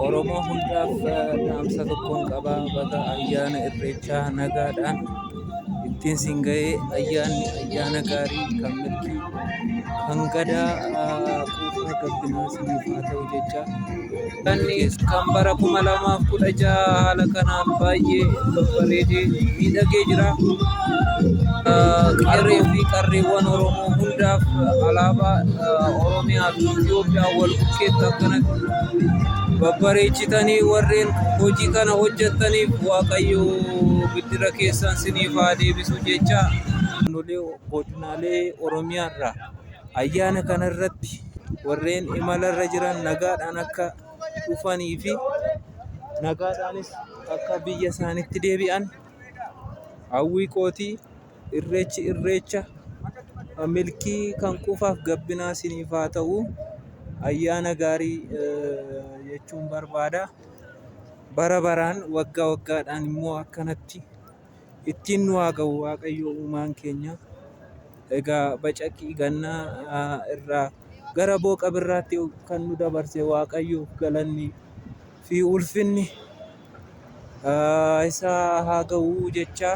Oromoo hundaaf dhaamsa tokkoon qabaa baga ayyaana irreechaa nagaadhaan ittiin siin ga'ee ayyaana gaarii kan milkii kan gadaa quufaa gabbinaa siniif haa ta'u jecha. Kan bara 2016 haala kanaan baay'ee babbareedee miidhagee jira. Qarree fi qarreewwan Oromoo hundaaf alaabaa Oromiyaa fi Itoophiyaa wal bukkeetti akkanatti babbareechitanii warreen hojii kana hojjettaniif Waaqayyo biddira keessan siniif haa deebisu jecha. Godinaalee Oromiyaa irraa ayyaana kana irratti warreen imalarra jiran nagaadhaan akka dhufanii fi nagaadhaanis akka biyya isaaniitti deebi'an hawwii kootii. Irreechi irreecha milkii kan quufaaf gabbinaa siniif haa ta'u ayyaana gaarii jechuun barbaada. Bara baraan waggaa waggaadhaan immoo akkanatti ittiin nu haa ga'u Waaqayyo uumaan keenya. Egaa bacaqii gannaa irraa gara booqa birraatti kan nu dabarse Waaqayyoof galanni fi ulfinni isaa haa ga'u jecha.